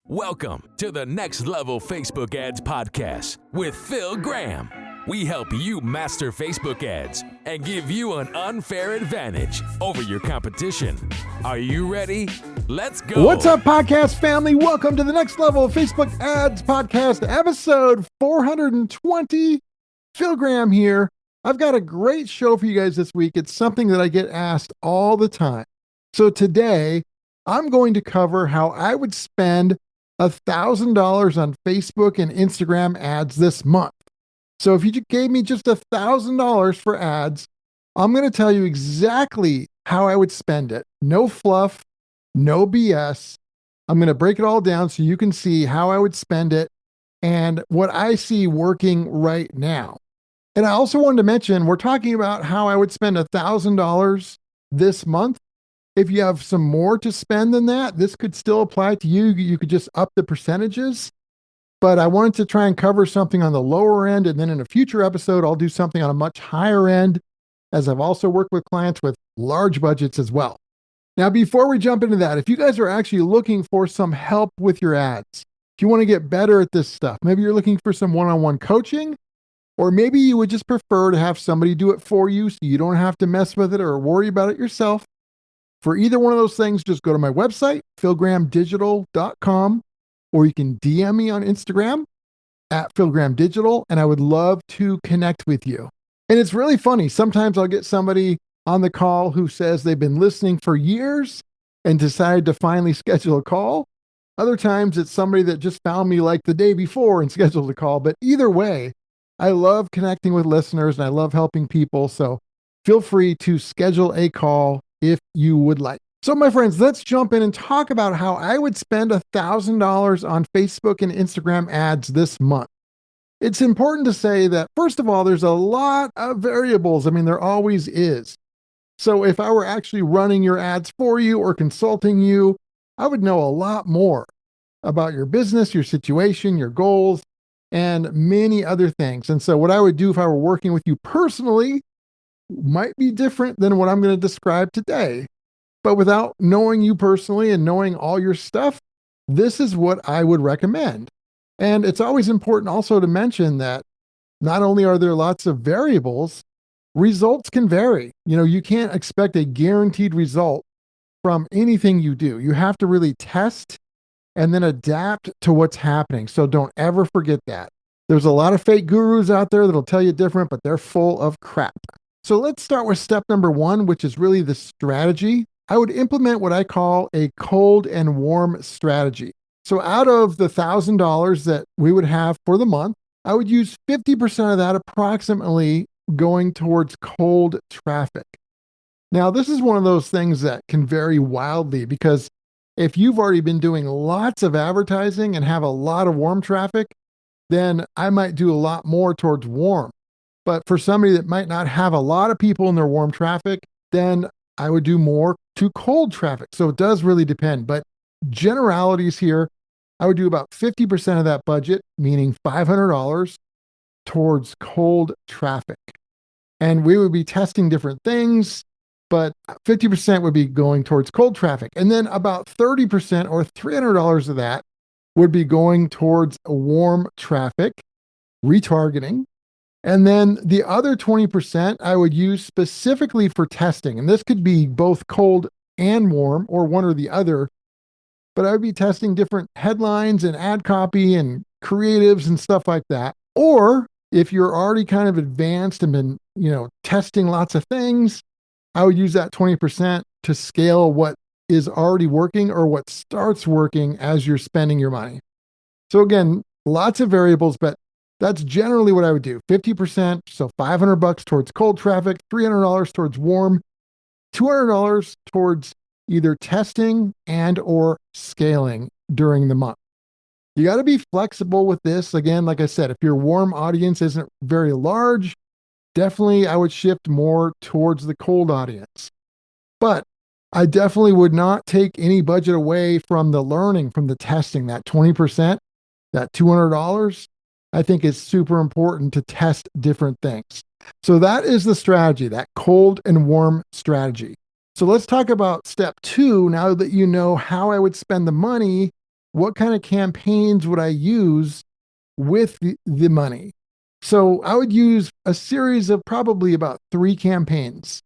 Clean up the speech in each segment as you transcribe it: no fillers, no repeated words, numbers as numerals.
Welcome to the Next Level Facebook Ads Podcast with Phil Graham. We help you master Facebook ads and give you an unfair advantage over your competition. Are you ready? Let's go. What's up, podcast family? Welcome to the Next Level Facebook Ads Podcast, episode 420. Phil Graham here. I've got a great show for you guys this week. It's something that I get asked all the time. So today, I'm going to cover how I would spend $1,000 on Facebook and Instagram ads this month. So if you gave me just $1,000 for ads, I'm going to tell you exactly how I would spend it. No fluff, no BS. I'm going to break it all down so you can see how I would spend it and what I see working right now. And I also wanted to mention, we're talking about how I would spend $1,000 this month. If you have some more to spend than that, this could still apply to you. You could just up the percentages. But I wanted to try and cover something on the lower end. And then in a future episode, I'll do something on a much higher end, as I've also worked with clients with large budgets as well. Now, before we jump into that, if you guys are actually looking for some help with your ads, if you want to get better at this stuff, maybe you're looking for some one-on-one coaching, or maybe you would just prefer to have somebody do it for you so you don't have to mess with it or worry about it yourself. For either one of those things, just go to my website, philgrahamdigital.com, or you can DM me on Instagram at philgrahamdigital, and I would love to connect with you. And it's really funny. Sometimes I'll get somebody on the call who says they've been listening for years and decided to finally schedule a call. Other times it's somebody that just found me like the day before and scheduled a call. But either way, I love connecting with listeners and I love helping people. So feel free to schedule a call if you would like. So my friends, let's jump in and talk about how I would spend $1,000 on Facebook and Instagram ads this month. It's important to say that, first of all, there's a lot of variables. I mean, there always is. So if I were actually running your ads for you or consulting you, I would know a lot more about your business, your situation, your goals, and many other things. And so what I would do if I were working with you personally might be different than what I'm going to describe today. But without knowing you personally and knowing all your stuff, this is what I would recommend. And it's always important also to mention that not only are there lots of variables, results can vary. You can't expect a guaranteed result from anything you do. You have to really test and then adapt to what's happening. So don't ever forget that. There's a lot of fake gurus out there that'll tell you different, but they're full of crap. So let's start with step number one, which is really the strategy. I would implement what I call a cold and warm strategy. So out of the $1,000 that we would have for the month, I would use 50% of that approximately going towards cold traffic. Now, this is one of those things that can vary wildly because if you've already been doing lots of advertising and have a lot of warm traffic, then I might do a lot more towards warm. But for somebody that might not have a lot of people in their warm traffic, then I would do more to cold traffic. So it does really depend. But generalities here, I would do about 50% of that budget, meaning $500, towards cold traffic. And we would be testing different things, but 50% would be going towards cold traffic. And then about 30% or $300 of that would be going towards warm traffic, retargeting. And then the other 20% I would use specifically for testing. And this could be both cold and warm or one or the other. But I would be testing different headlines and ad copy and creatives and stuff like that. Or if you're already kind of advanced and been, testing lots of things, I would use that 20% to scale what is already working or what starts working as you're spending your money. So again, lots of variables, but that's generally what I would do. 50%, so $500 towards cold traffic, $300 towards warm, $200 towards either testing and or scaling during the month. You got to be flexible with this. Again, like I said, if your warm audience isn't very large, definitely I would shift more towards the cold audience. But I definitely would not take any budget away from the learning, from the testing. That 20%, that $200, I think is super important to test different things. So that is the strategy, that cold and warm strategy. So let's talk about step two. Now that you know how I would spend the money, what kind of campaigns would I use with the money? So I would use a series of probably about 3 campaigns.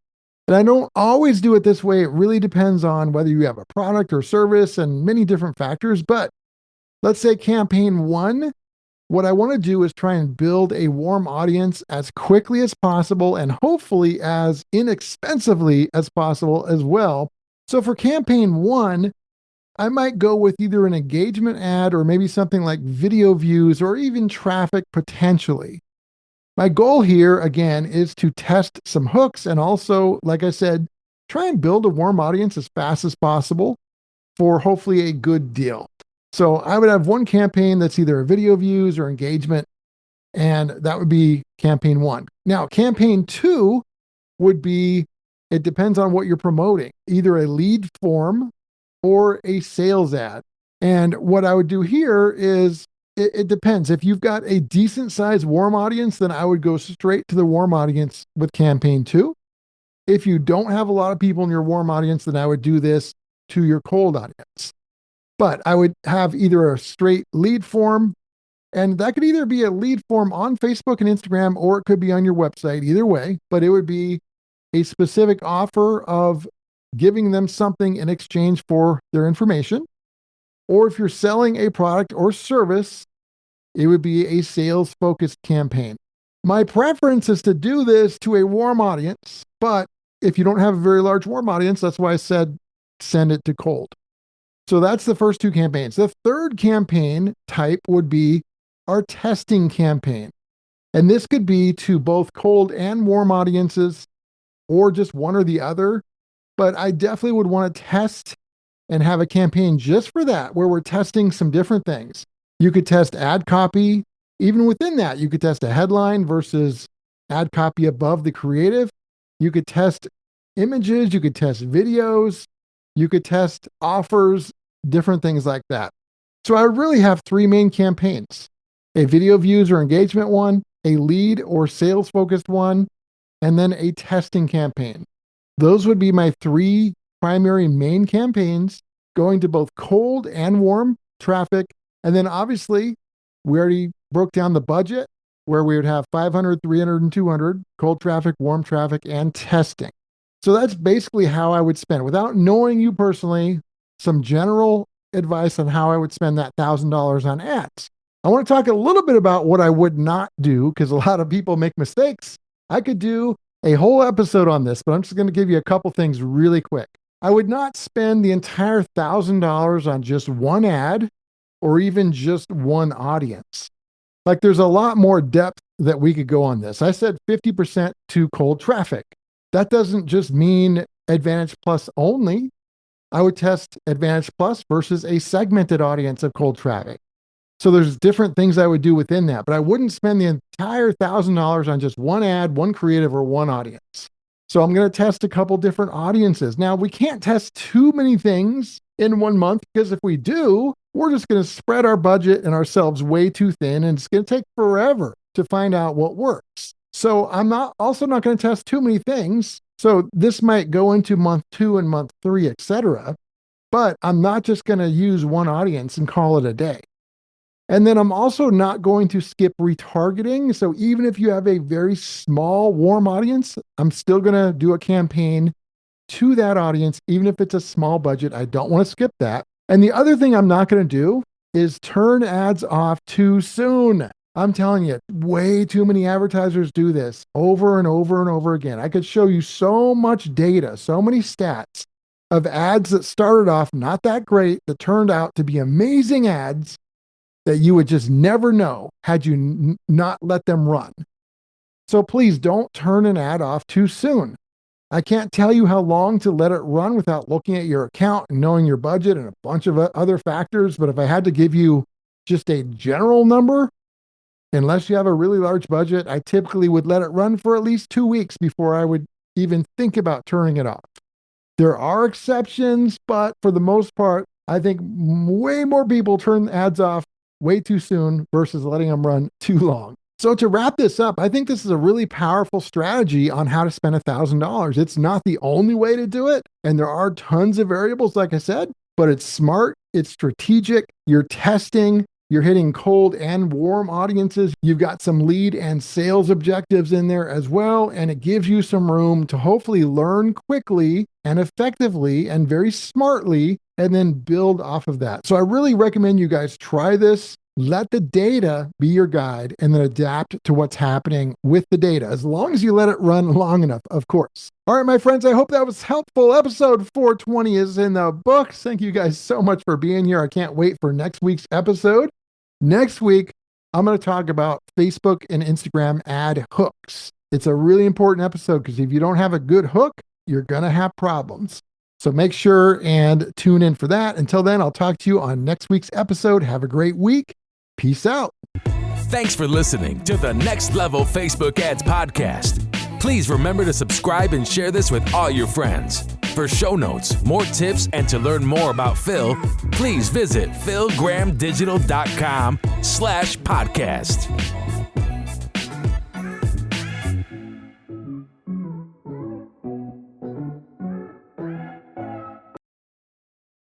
And I don't always do it this way. It really depends on whether you have a product or service and many different factors. But let's say campaign 1, what I want to do is try and build a warm audience as quickly as possible and hopefully as inexpensively as possible as well. So for campaign 1, I might go with either an engagement ad or maybe something like video views or even traffic potentially. My goal here, again, is to test some hooks and also, like I said, try and build a warm audience as fast as possible for hopefully a good deal. So I would have one campaign that's either a video views or engagement, and that would be campaign 1. Now, campaign 2 would be, it depends on what you're promoting, either a lead form or a sales ad. And what I would do here is it depends. If you've got a decent sized warm audience, then I would go straight to the warm audience with campaign 2. If you don't have a lot of people in your warm audience, then I would do this to your cold audience. But I would have either a straight lead form, and that could either be a lead form on Facebook and Instagram, or it could be on your website, either way, but it would be a specific offer of giving them something in exchange for their information. Or if you're selling a product or service, it would be a sales focused campaign. My preference is to do this to a warm audience, but if you don't have a very large warm audience, that's why I said send it to cold. So that's the first 2 campaigns. The third campaign type would be our testing campaign. And this could be to both cold and warm audiences or just one or the other. But I definitely would want to test and have a campaign just for that, where we're testing some different things. You could test ad copy. Even within that, you could test a headline versus ad copy above the creative. You could test images. You could test videos. You could test offers, different things like that. So I really have 3 main campaigns: a video views or engagement one, a lead or sales focused one, and then a testing campaign. Those would be my 3 primary main campaigns, going to both cold and warm traffic. And then obviously, we already broke down the budget where we would have 500, 300, and 200, cold traffic, warm traffic, and testing. So that's basically how I would spend. Without knowing you personally, some general advice on how I would spend that $1,000 on ads. I want to talk a little bit about what I would not do, because a lot of people make mistakes. I could do a whole episode on this, but I'm just going to give you a couple things really quick. I would not spend the entire $1,000 on just one ad or even just one audience. Like, there's a lot more depth that we could go on this. I said 50% to cold traffic. That doesn't just mean Advantage Plus only. I would test Advantage Plus versus a segmented audience of cold traffic. So there's different things I would do within that, but I wouldn't spend the entire $1,000 on just one ad, one creative, or one audience. So I'm going to test a couple different audiences. Now, we can't test too many things in 1 month, because if we do, we're just going to spread our budget and ourselves way too thin, and it's going to take forever to find out what works. So I'm also not going to test too many things. So this might go into month 2 and month 3, etc. But I'm not just going to use one audience and call it a day. And then I'm also not going to skip retargeting. So even if you have a very small warm audience, I'm still going to do a campaign to that audience, even if it's a small budget. I don't want to skip that. And the other thing I'm not going to do is turn ads off too soon. I'm telling you, way too many advertisers do this over and over and over again. I could show you so much data, so many stats of ads that started off not that great, that turned out to be amazing ads that you would just never know had you not let them run. So please don't turn an ad off too soon. I can't tell you how long to let it run without looking at your account and knowing your budget and a bunch of other factors. But if I had to give you just a general number, unless you have a really large budget, I typically would let it run for at least 2 weeks before I would even think about turning it off. There are exceptions, but for the most part, I think way more people turn ads off way too soon versus letting them run too long. So to wrap this up, I think this is a really powerful strategy on how to spend $1,000. It's not the only way to do it, and there are tons of variables, like I said, but it's smart, it's strategic, you're testing, you're hitting cold and warm audiences. You've got some lead and sales objectives in there as well, and it gives you some room to hopefully learn quickly and effectively and very smartly, and then build off of that. So I really recommend you guys try this. Let the data be your guide and then adapt to what's happening with the data, as long as you let it run long enough, of course. All right, my friends, I hope that was helpful. Episode 420 is in the books. Thank you guys so much for being here. I can't wait for next week's episode. Next week, I'm going to talk about Facebook and Instagram ad hooks. It's a really important episode because if you don't have a good hook, you're going to have problems. So make sure and tune in for that. Until then, I'll talk to you on next week's episode. Have a great week. Peace out. Thanks for listening to the Next Level Facebook Ads Podcast. Please remember to subscribe and share this with all your friends. For show notes, more tips, and to learn more about Phil, please visit philgrahamdigital.com/podcast.